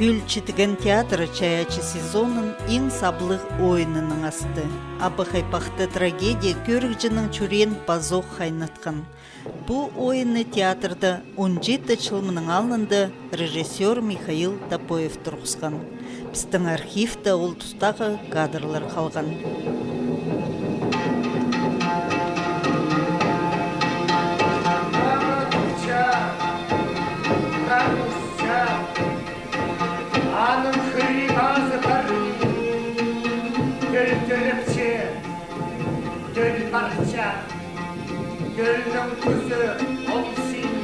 Пүл читген театры чаячы сезонын ең саблық ойынының асты. Абы-хайпақты трагедия көрікжінің чүрен базоқ хайнатқан. Бұ ойыны театрда 17 чылмының алынды режиссер Михаил Топоев тұрғысқан. Біздің архивта ол тұстағы кадрлар қалған. Анын хрипазы бары, гүл-гүліпше, гүл-барча, гүлдің күзі олсын.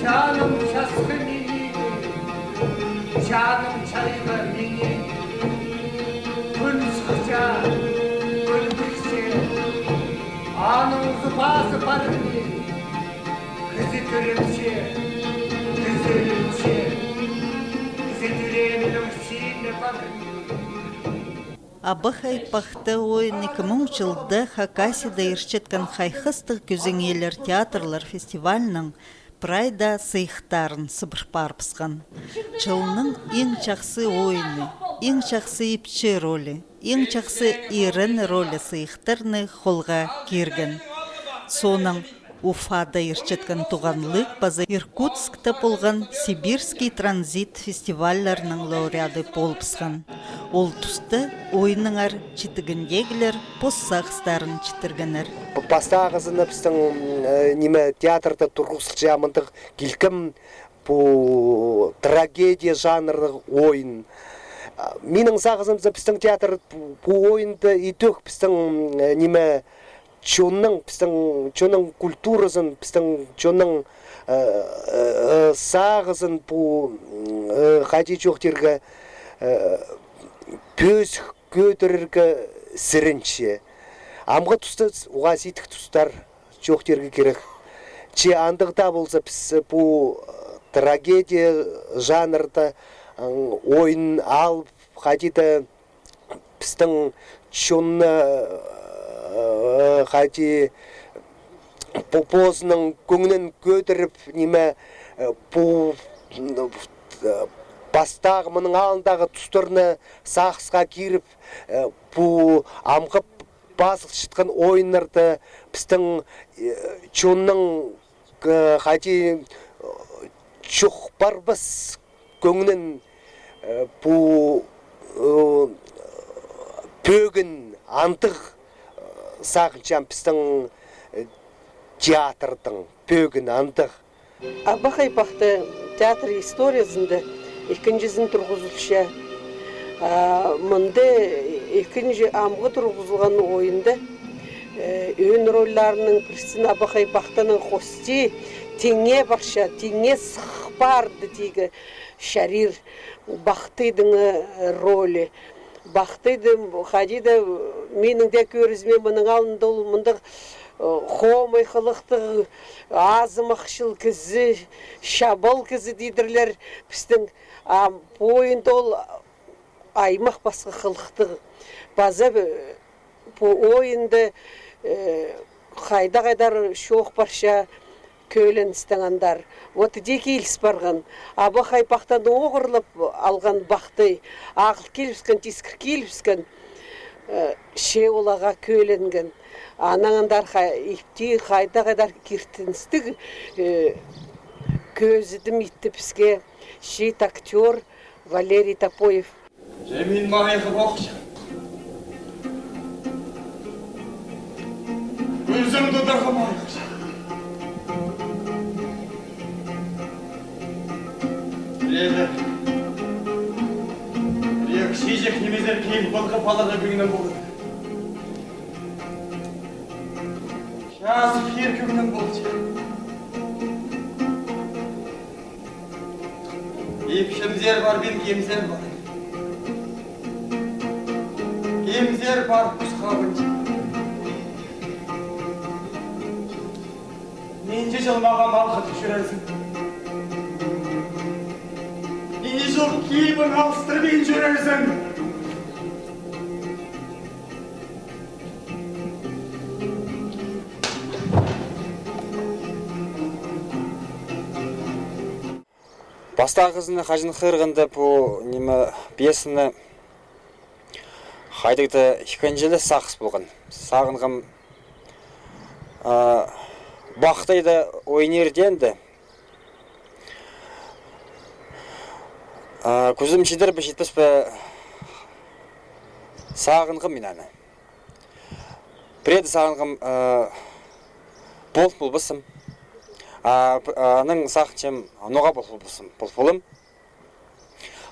Жаным жасқы менен, жаным чайғы менен, күн шықша, гүл күрсе, анын зұпазы бары, күзі түріпше, күзі өлімше. Абы-хайпақты ойын 2000 жылда Хакасияда ершеткан хайхыстық көзеңелер театрлар фестивалінің прайда сыйықтарын сыбырпар пысқан. Жылының ең жақсы ойыны, ең жақсы епчі ролі, ең жақсы ерін ролі сыйықтарны қолға керген. Соның Уфада ершеткан туғанлық базы Иркутскта болған Сибирский транзит фестивалларының лауреаты болыпсқан. Ол тұсты ойыныңар читігіндегілер поссақстарын читіргенер. Пастағызыны біздің неме театрда тұрғысыл жамындық келкім бұл трагедия жанрлық ойын. Менің сағызымызда біздің театр бұл ойынды етөк біздің неме чонның культурасын, чонның сағызын бұл қади жоқтерге пөз көтіріргі сірінші. Амға тұсты уғаситік тұстар жоқтерге керек. Че андықта болса біз бұл трагедия жанрда ойын алып, қадиді біздің чонны қайти попозының көңінен көтіріп неме бұл бастағы мұның алындағы тұстарына сақсыға киріп бұл амғып басыл шытқан ойынларды біздің чонның қайти чоқ барбыз көңінен бұл бөгін антық сағыншам біздің театрдың бөгін андық. Абы-хайпақты театр историясында екіншізін тұрғызылшы. Мұнды екінші амғы тұрғызылған ойында өн ролларының бірсін Абы-хайпақтының қости теңе барша, теңе сықпарды дейгі шарир бақтыдың ролі. Бақтыды, қадиды, менің де көрізіме мұның алынды ол мұндық қомай қылықты, азымақшыл кізі, шабыл кізі дейдірлер біздің бойында ол аймақ басқа қылықты. База ойынды қайда-қайдар шоқ барша көйлін істіңандар. Оты деке еліс барған. Абы-хайпақтан оғырлып алған бақты, ақыл келіпскен, тескір келіпскен, ше олаға көйленген. Анаңандар епті қайда-қайдар кертіністік көзідім етті бізге шет актер Валерий Топоев. Жемин мағайқы боқшы. Өзімді дұрғымайықшы. Білек шежек немезер кейін бұлқы палаға бүгінен болды. Шасы фер көгінен болды. Епшімзер бар бен кемзер бар. Кемзер бар құсқабын. Менде жылмаған малқы жүресің. Жыл кейбін алыстырмен жүресің. Бастағызыны қажын қырғынды бұл неме бесіні қайдықты шықанжылы сақыс болған. Сағынғым бақтайды ойнерденді. Көзім шедір бір жетпіс бі сағынғым мен әні. Біреді сағынғым бол бұлбысым. Аның сақыншым ноға бол бұлбысым.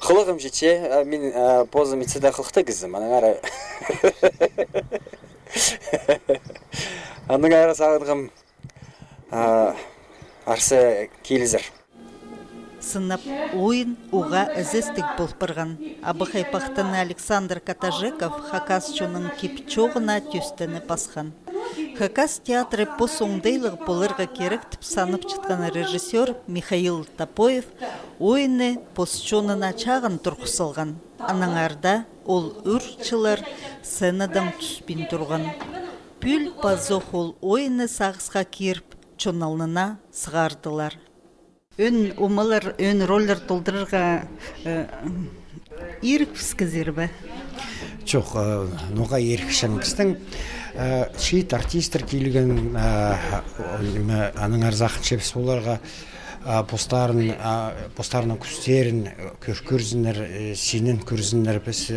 Қылығым жетше, мен позым етседе қылықты кіздім. Аның әрі сағынғым арсы келізір. Сынап ойын уға әзістік болпырған. Абықайпақтан Александр Катажеков Хакасчуның кепчоғына төстіні пасқан. Хакас театры по соңдайлық болырға керек тіп санып чытқан режиссер Михаил Топоев ойыны посчонына чағын тұрқысылған. Анаңарда ол үрчілер сценадан түспен тұрған. Пүл пазох ол ойыны сағысқа керіп, чоналнына сығардылар. Өн умалар, өн роллер толдырырға ерік піскізер бі? Жоқ, ноға ерік шаңғыстың шейт артистер келген аның арзақын шепс оларға постарының күстерін көрзінер, сенін көрзінер біз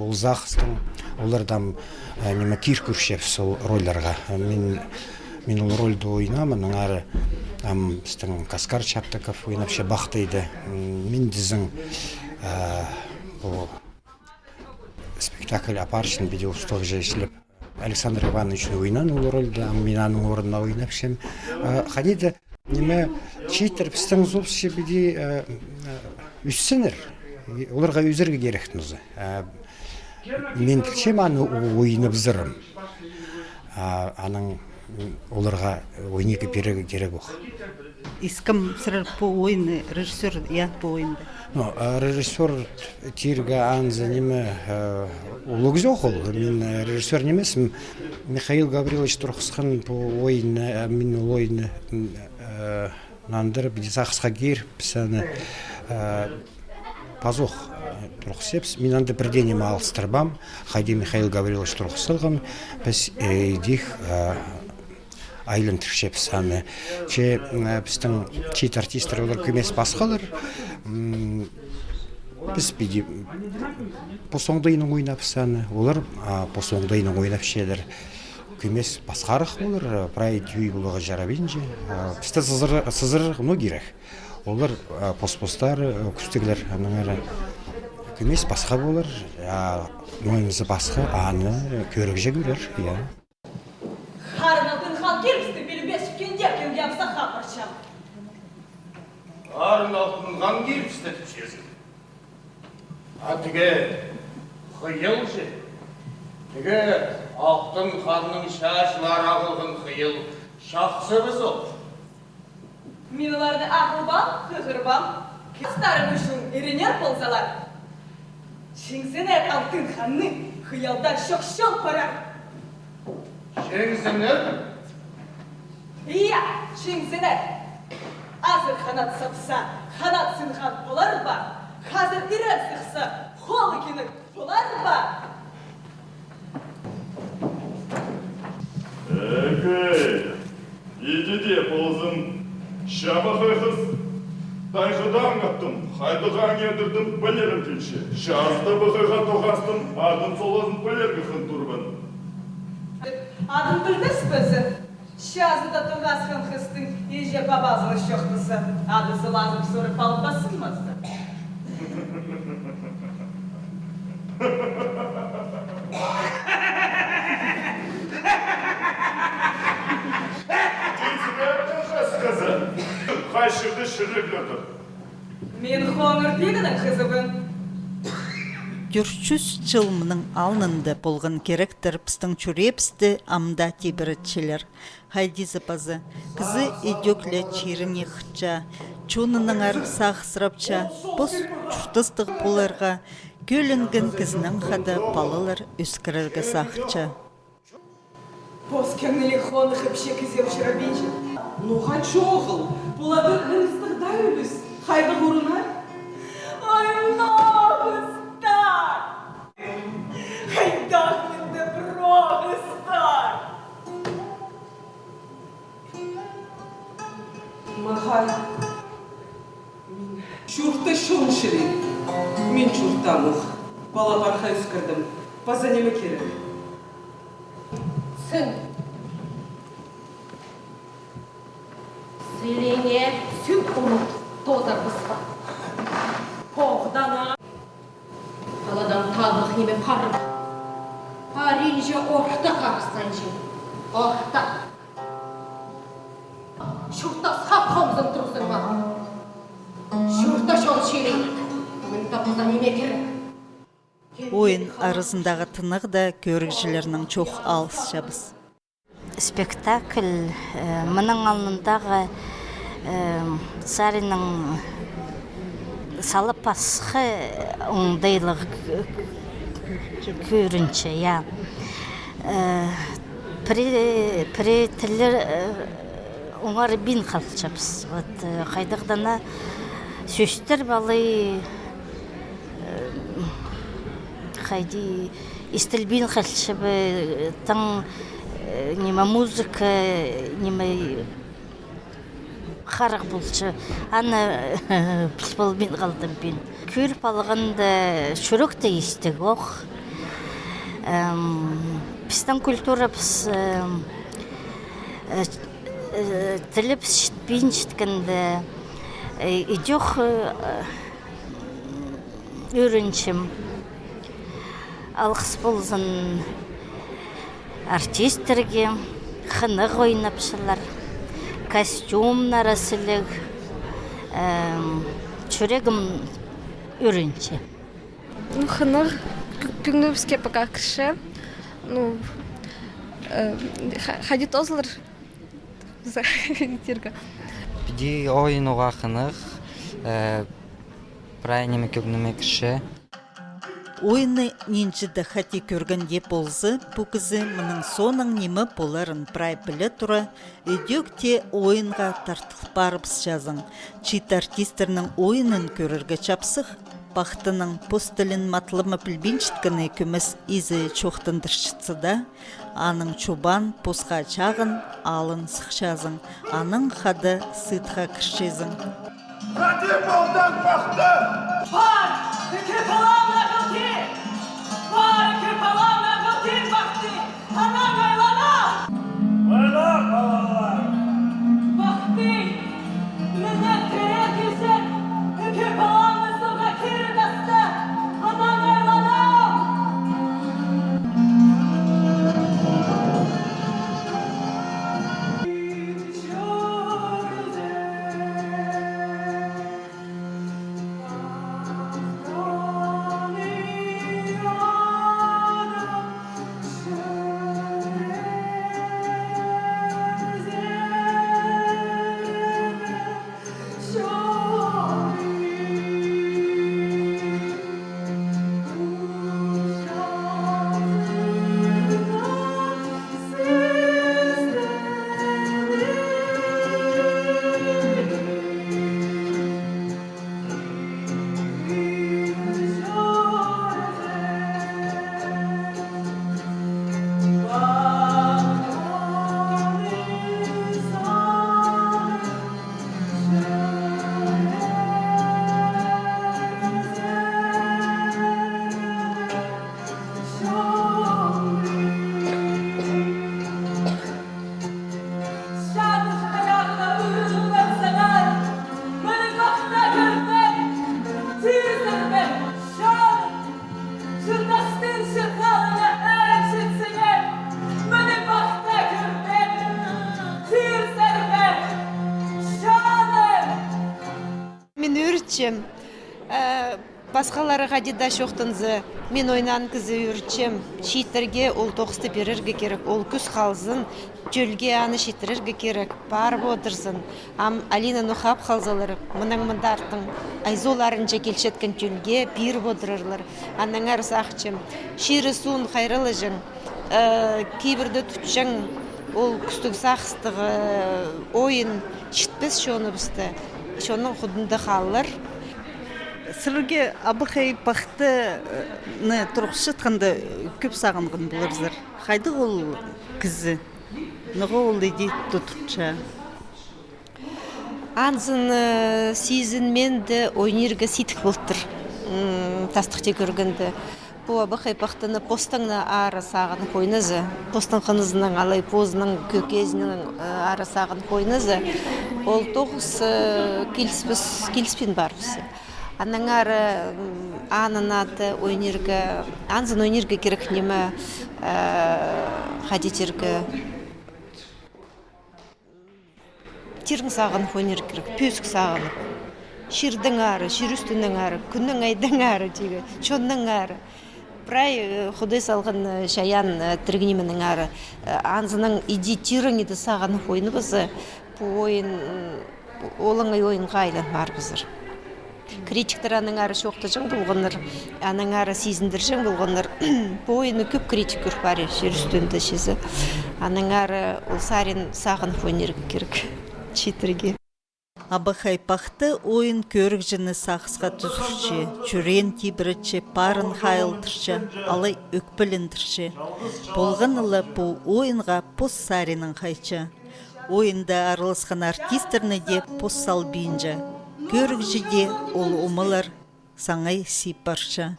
олзақыстың олардан кир көршепс ол ролларға. Мен ол рольді ойнамын, ары біздің Каскар Чаптыков ойнапшы бақтайды. Мен дізің спектакль апаршын беде ұстығы жайшылып. Александр Иванович ойнан ол рольді, мен аның орнына ойнапшым. Қанеді, чейтер біздің зопсы беде үссінер. Оларға өзірге керектіңізі. Мен тілшем аны ойынып зырым. Аның оларға ойнеге берегі керек оқ. Искам сырыр по ойыны, режиссер по ойынды? Режиссер тирге анзы неме улық жоқ ол. Мен режиссер немесім. Михаил Гаврилович тұрқысқан по ойыны, мен ол ойыны нандыр, біде сақысқа кер, пісәні пазоқ тұрқысепс. Мен анды бірден ема алыстырбам. Қайде Михаил Гаврилович тұрқысылғым. Біз дейх айлын түршеп саны. Біздің чейт артистер олар көмес басқалар. Біз бейде посоңдайының ойнап саны. Олар посоңдайының ойнап шелер. Көмес басқарық олар. Прай дүй бұлығы жарабенже. Бізді сызыр мұны керек. Олар поспостар, күстігілер. Көмес басқа болар. Мойымызы басқа аны көрік же көрер. Арналқынған келіпсті түпшесін. Түге қиыл же. Түге ақтың қанның шашылар ағылғын қиыл шақсы біз ол. Мен оларды ақылбам, қығырбам, кестарым үшін еренер болсалар. Шеңсенер алтын қанның қиялда шоқ-шоқ парар. Шеңсенер? Иә, шеңсенер. Азыр қанат сапса, қанат сынған болар ба? Қазір ирен сықса, қол екенің болар ба? Едеде болзым, шабақай қыз. Тайқыдан қаттым, қайдыған едірдім білерім тілші. Жазды бұқыға тоғастым, адым солазын білергі қын тұрбын. Адым білдіс бізі. Şazıda toğasın xıstın, iyice babazını şoxtısı, adısı lazım sorup alıp basılmazdı. Қайшырды шырыглады. Мен қоңыр дегінің қызығын. 400 жылмының алнында болған керектер пістің чурепсті амда тебірітчілер. Хайди запазы, кызы идеклі черіне қытча, чонының ар сақсырапча, бос чұртыстық боларға, көлінген кізінің қада балылар өскіріргі сақча. Бос кәңнілі қоны қыпше кізеп шырабейші. Нуға чоғыл, бұлады ғырыстық да өліс. Haydi kuruna. Ay nağıstar. Haydi aklında bırakıstar. Mahal. Min şurta şunşiri. Min şurta muh. Balalar hayskırdım. Pazanımı kerem. Сын, зеление сүт умут тозар бысқа. Поғдана. Аладан талбық неме парым. Паринже орта қарыстан жем. Орта. Шурта сап қомзын тұрсын ба. Шурта шол шерей. Мында бұза неме керек. Ойын арызындағы тынық да көрікшілерінің чоқ алыс жабыз. Спектакль мұның алындағы Саринның салып пасқы оңдайлық көрінчі, я. Претілер оңар бин қалчапыз. Қайдықдана сөстер балы хайди истилбин халчыбы таң неме музыка неме харак болчу аны писболбин калдым бин көрүп алганда чурок да истек ох биздин культурабыз тилип шитпин шиткенде идёх үйрөнчүм алғыс болсын артистерге, хынық ойнапшылар, костюмнары сілік, чөрегім үрінче. Хынық күнгімізге пока кірші. Хадит озылыр. Биди ойынуға хынық, прайнеме көгнеме кірші. Ойыны ненжіді хати көргенде болзы, бұгізі мұның соның немі боларын прай білі тұра, өдекте ойынға тартық барыбыз жазың. Чит артистерінің ойынын көрірге чапсық, бақтының постілін матлымы білбеншіткіні көміз изі чоқтындыршытсы да, аның чубан посқа чағын, алын сықшазың, аның қады сытға кіршезің. Хати болдан бақты! Var! Köpalanla kılki! Var köpalanla kılki baktı! Anan aylana! Ayla kalanlar! Baktı! Millet tere girsen! Köpalanla soka kirdasta! Anan aylana! Басқалары ғадида шоқтынзы, мен ойнан кізі үрчем, шийтірге ол тоқысты берірге керек, ол күз қалзын, жөлге аны шийтірге керек, барып отырсын. Алина Нухап қалзалары, мұның мұндартың айзоларын жекелшеткен жөлге беріп отырырлар. Анның әріс ақчым, ширі суын қайрылы жың, кейбірді түтшің, ол күстік сақыстығы ойын шитпес шоны бұсты. Шоның худында қалылар. Сірге абықай пақты тұрқшытқанды көп сағынғын болырзыр. Қайды ол кізі? Нұғы ол еді тұтықша? Анзын сезінмен де ойнерге ситік болттыр. Тастықте көргенді. Бұл абықай пақтыны постыңны ары сағын қойнызы. Постың қынызының алай позының көкезінің ары сағын қойнызы. Ол тоғыз келіспен барбысы. Анның ары анынаты ойнерге, анзын ойнерге керек немі қадетергі терің сағын ойнерге керек, пөсік сағын. Ширдің ары, шир үстінің ары, күннің айдың ары тегі, чонның ары. Прай құдай салғын шаян тіргінеменің ары. Анзының иди тирің еді сағын ойны бізі, бұл ойын, олыңай ойынға айлан бар бізір. Критиктер аның ары шоқты жың болғаныр, аның ары сезіндір жың болғаныр. Бұл ойыны көп критикер бар шер үстінді шезі. Аның ары ол сарин сағын ойнерге керек, читерге. Абықай пақты ойын көрік жыны сақысқа түзірші, чүрен тибірітші, парын қайылдырші, алай өкпіліндірші. Болған ұлы бұл ойынға пос саринын қайчы. Ойында арылысқан артистерні де пос салбейінжі. Көрік жиде ол умылар саңай сипаршы.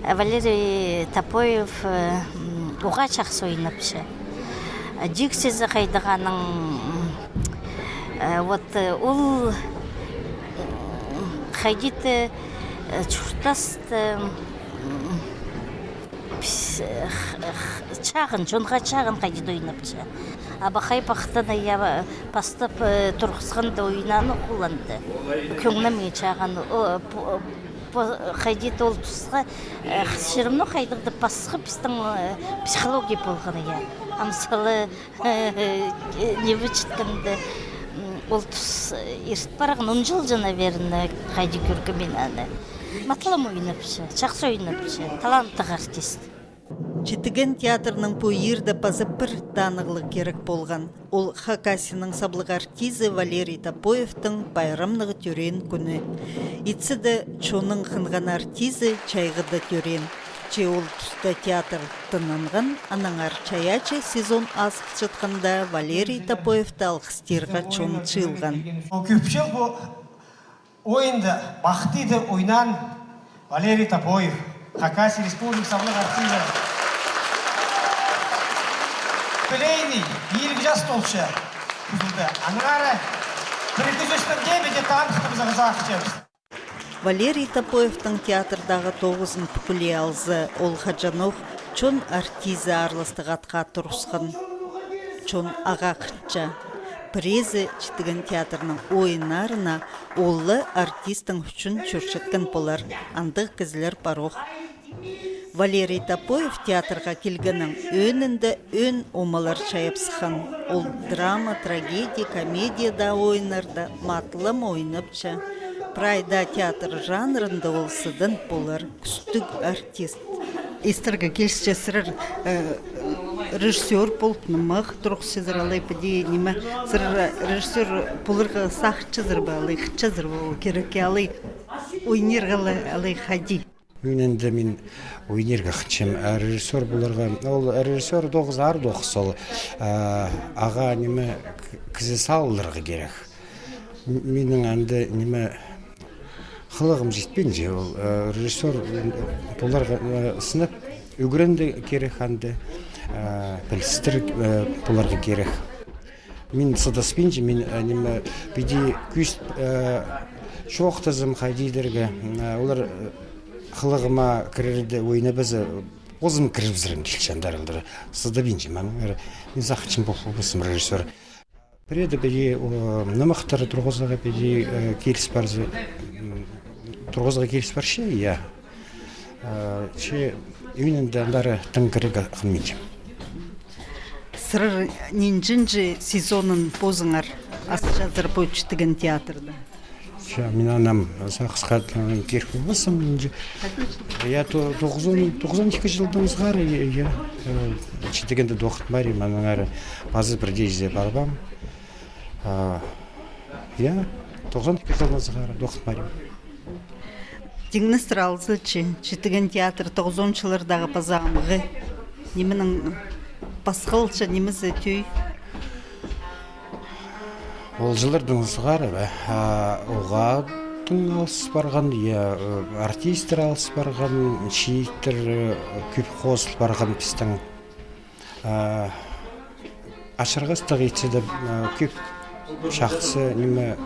Валерий Топоев уға чақсы ойнапшы. Диксезі қайдығаның вот ол қайдеті чұртасты чағын, жонға чағын қайдеті ойнапшы. Абақай пақтыны пастып тұрғысқанды ойнаны құланды. Көңнәме чағын қайдеті ол тұсқа шырымны қайдықты пасқы пістің психология болғаны. Амсалы не вычіткінді ол тұс ерт барағын 10 жыл жана веріні қайды көргі мен әні. Матылым ойнапшы, жақсы ойнапшы, таланттық артист. Читіген театрның бұл ерді пазы бір танығылы керек болған. Ол Хакасияның саблық артизі Валерий Топоевтың байрамнығы түрен күні. Итсіді чоның қынған артизі чайғыды түрен. Че ол тұста театр тынынған, анаңар чаячы сезон асық жатқанда Валерий Топоевті алқыстерға чон чылған. Көпшіл бұл ойынды, бақтиды ойнан Валерий Топоев, Хакасия Республик саблық артизі. Білейді, 20 жас толшы күзілді. Аныңары 1909-де танықтымызға зақычымыз. Валерий Топоевтың театрдағы 9-ын пүкіле алзы ол Хаджанов чон артизі арлыстық атқа тұрысқан. Чон аға қытча. Презі читіген театрның ойынарына олы артистың үшін чүршіткен болар. Андық кізілер парох. Валерий Топоев театрға келгенің өнінде өн омалар шайыпсыған. Ол драма, трагедия, комедияда ойынарда матылым ойнапча. Прайда театр жанрында ол сыдын болар күстік артист. Истерге келші сырыр режиссер болып нымақ тұрқ сезір алай пәде неме сырыр режиссер болырға сақчызыр ба алай қытчызыр ба кереке алай ойнергалы алай хади. Үнінде мен ойнерге қытшым. Режиссер бұларға, ол режиссер 9 ар 9 сол аға неме кізі салылырғы керек. Менің әнді неме қылығым жетпенде, ол режиссер бұларға сынып үгірінді керек әнді, білістір бұларға керек. Мен сыдаспенде, мен неме бейде күст шоқтызым қайдейдерге, олар қылығыма кірерді ойына бізі озым кіріп зірін келшендар олдары. Сызды бейінже, мен зақытшым болғысым режиссер. Біреді бәде нымақтары тұрғызға бәде келіс барзы, тұрғызға келіс бар ше, я. Че үйінінде андары тың кірігі қылмейді. Сырыр нинжінжі сезонын позыңар асычазыр бөтшітіген театрда. Мен анам сақысқа керіп болғасым. Я 92 жылдың сғары, четегенде доқыт бар, мен аңары базы бірде жүзе барбам. Я 92 жылдан зығары доқыт марим. Деңнес ралзычы, читеген театр 90-чылардағы пазамығы. Неменің басқылчы немізі түй? Ол жылырдың зығары бә. Оғадың алыс барған, артистер алыс барған, читтер көп қосыл барған пістің. Ашырғыстық етседі көп шақсы неме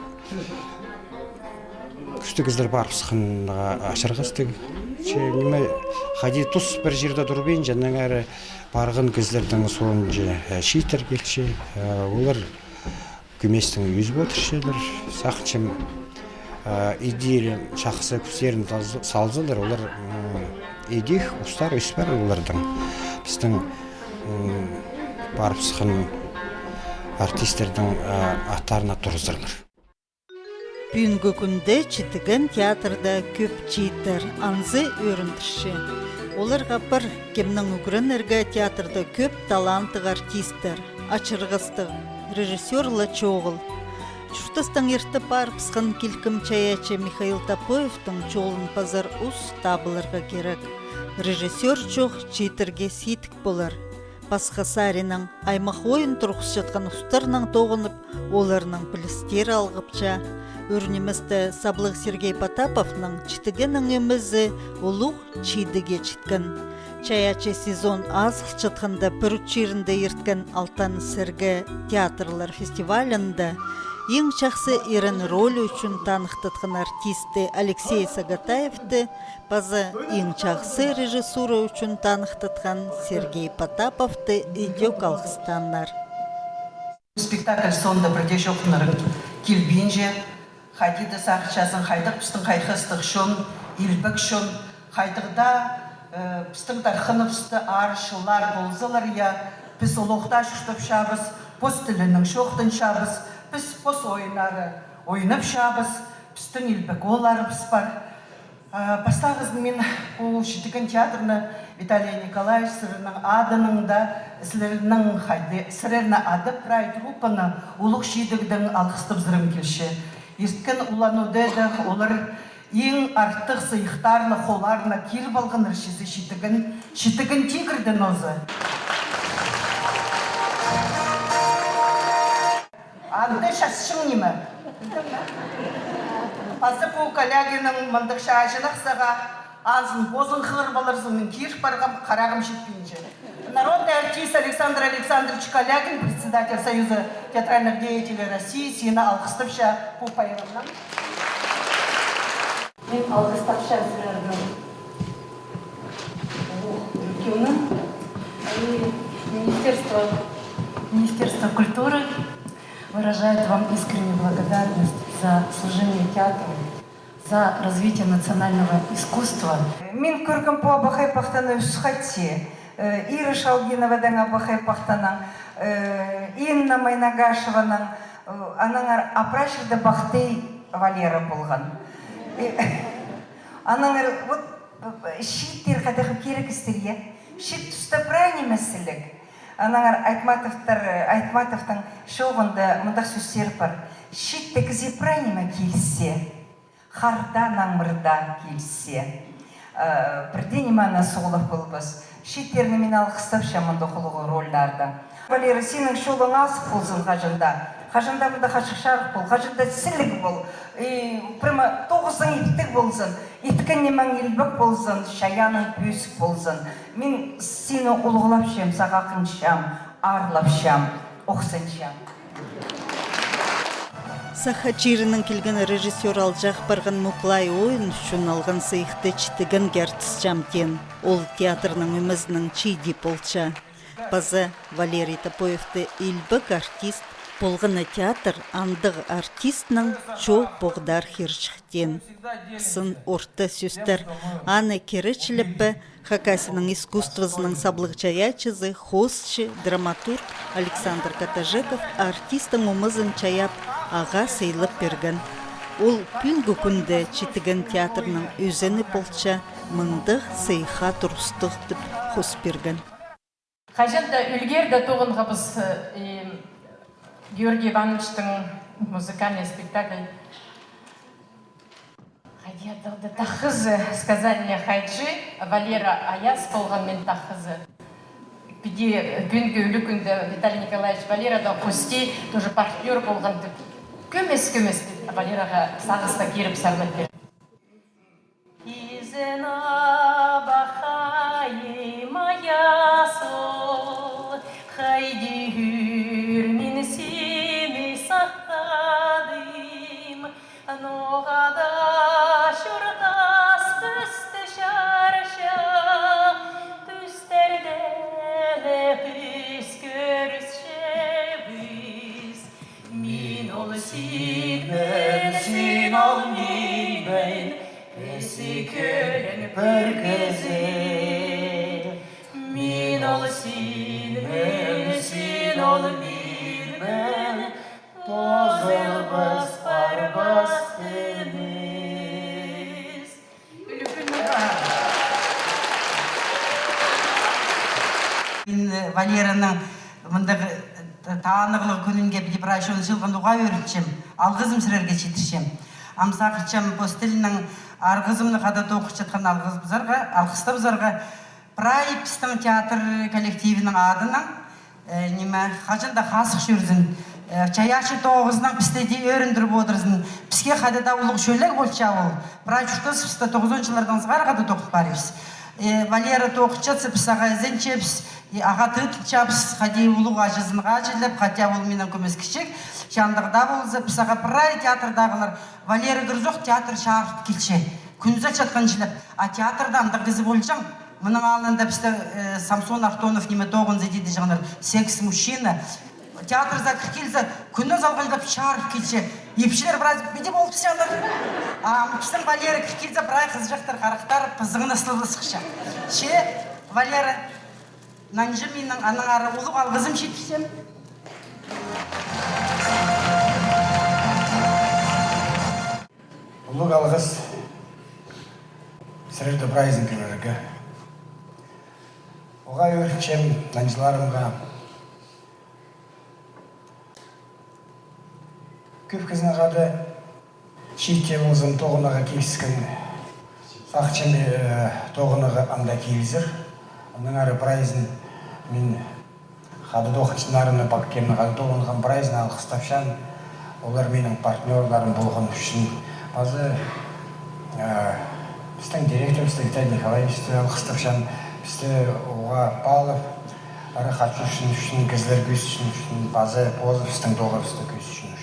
күшті кіздер барпсықынға ашырғыстық. Неме қади тұс бір жерді дұрбейін жәнің әрі барғын кіздердің соң шиттер келші. Олар көместің өз бұтыршылар, сақчым идеялы шақсы күстерін салзылар. Олар едек, ұстар, өспар олардың. Біздің барпсықын артистердің аттарына тұрыздырылыр. Бүгінгі күнде читеген театрда көп читтер, анзы өріндірші. Оларға бір кемнің үгірін әргі театрда көп таланттық артистер, ачырғыстық, режиссерлы чоғыл. Чұртыстың ерті барпсқын келкім чаячы Михаил Топоевтың чоғылын пазар ұс табылырға керек. Режиссер чоқ читтерге сетік болар. Пасхасаринның аймақ ойын тұрғыс жатқан ұстарның тоғынып, оларының білістері алғыпча. Өрнемізді Саблық Сергей Потаповның читігенің өмізі ұлық чидіге читкен. Чаячы сезон азық чытқында бір үтчерінде ерткен Алтан Сіргі театрлар фестивалінде ең чақсы ерін роль үшін танықтытқан артисті Алексей Сагатаевты, базы ең чақсы режиссура үшін танықтытқан Сергей Потаповты идек алғыстанлар. Спектакль сонда бірде жоқынырын келбенже, қайдыды сақшасын қайдық пістің қайқыстық шон, елбік шон, қайдықда пістің тарқыныпсты аршылар болзылар я, біз ұлықта шұқтып шабыз, пос тілінің шоқтын шабыз, біз пос ойынары ойынып шабыз, пістің елбік оларыбыз бар. Бастағызын мен ол шетіген театрны Виталий Николаевич сырының адыныңда сіреріні ады прай трупыны ұлық шедігдің алқыстып зырым келші. Есткен ұлану деді, олар ең артық сыйықтарны, қоларны кел балғын іршесі шетігін тегірдің өзі. Ады шасшың немі? Пасы бұл коллегінің мұндық шашылық саға азын бозын қығыр балырзының кирш барғам қарағым жетпейінше. Народный артист Александр Александрович Калягин, председатель Союза театральных деятелей России, сені алғыстыпша бұл пайғамнан. Мен алғыстапша сілердің үлкені Министерство культуры выражает вам искреннюю благодарность за служение театру, за развитие национального искусства. Мен көргім по абахай пақтаны үсхатсе, Ира Шалгиновадан абахай пақтаның, Инна Майнагашеваның, анаңар апрашырды бақтай Валера болған. Анаңар, шиттер қадақып керек істерге, шит тұста прайне мәсілік. Анаңар Айтматовтың шоғында мұндақ сөздер бар. Шитті кізе прайнема келсе, қардан аңмырда келсе. Бірден имана соғылық болбыз. Шиттеріні мен алқыстап шамында құлығы рольдарды. Валера, сенің шолың асық болсын қажында. Қажында мұнда қашықшарық бол, қажында сілік бол. Прямо тоғызың еттік болсын. Еттікен немаң елбік болсын, шаяның бөсік болсын. Мен сені ұлғылап шам, сағақын шам, арлап шам, оқсын шам. Сахачирінің келген режиссер алжақ барған мұқлай ойын үшін алған сыйықты читігін гәртіс жамтен. Ол театрның өмізінің чиди полча. Базы Валерий Топоевты илбік артист, болғыны театр андық артистның чо боғдар хирчықтен. Сын орты сөстер Анна Керечіліпі, Хакасының искусствозының саблық чаячызы, хостчы, драматург Александр Катажеков артистың умызын чаяп аға сейліп берген. Ол күнгі күнді читіген театрның өзіні болча мұндық сейха тұрыстық деп қос берген. Қажетті үлгерді тоғынға біз Георгий Ивановичтің музыкальный спектакль Ядылды тахызы сказание хайджи, Валера Аяс болған мен тахызы. Биде күнгі үлі күнді Виталий Николаевич Валерадан қости, тоже партнер болған деп. Көмес Валераға сағыста керіп сәлмет бер. Изена бахай моя сол, хайди хүр мен сені сақтадым, ноғада шұртас пүсті шарша, пүстерді пүс көрісшебіз. Мен ол сенмен, сен ол менмен, Есі көрін бір көзі. Мен ол сенмен, сен ол менмен, тозылбас барбастымыз. Мен Валераның мұндағы тағанығылығы күнінге депрашон жылғын ұға өрітшім, алғызым сірерге четіршім. Амсақырчам постелінің арғызымны қадат оқыш жатқан алқыстабызарға прай пістің театр коллективінің адының қажында қасық жүрзін. Чаяшы тоғызының пістеде өріндіріп отырызын. Піске қадада ұлық шөлік болча ол. Прай чұртыз пісті 90-жылардан сығар қадат оқып барыбыз. Валера тоқычатсы пісаға зенчепс, аға тұтчапс, қади ұлық ажызынға жылып, қатя ол менің көмес кішек. Жандығда болызы пісаға прай театрдағылар. Валера Гүрзоқ театр шарфт келші. Күнізі жатқан жылып. А театрдан дағызы болжам. Мұның алында пісті Самсон Артонов неме тоғын зедеді жағынар. Секс мужчина. Театр за келзі. Күніз алғандап шарф келші. Епшілер біраз беде болып сяндар. Пістің Валера келзі бірай қыз жақтар қарақтар пызығына сылды сықша. Ше, Валера, нанжы менің аның ары ұлық алғызым шеткісем. Ұлық алғыз сірерді прайзын көрерге. Оға өртчем нанжыларымға көп кізін ғады шетке болзым тоғынаға келіскен сақчым тоғынаға анда келізір. Оның әрі прайзын мен қады доқычынарыны бақкемні қады тоғынған прайзын алқыстапшан. Олар менің партнерларым болған үшін базы біздің директорымызды Виталий Николаевич алқыстапшан бізді оға балып әрі қатшы үшін кізлер көз үшін базы позы біздің доғырысты көз үшін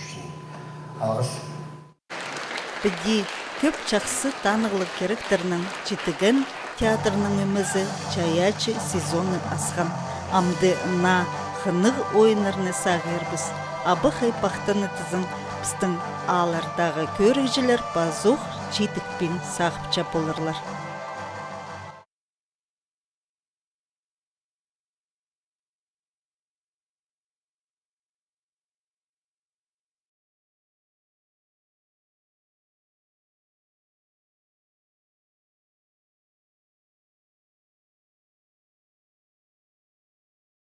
алғыз. Біді көп жақсы танығылы керектерінің жетіген театрының өмізі чаячы сезоны асқан. Амды на қынық ойынырны сағырбыз. Абы қайпақтыны тізін біздің алардағы көрікжілер базуқ жетікпен сағып чапылырлар.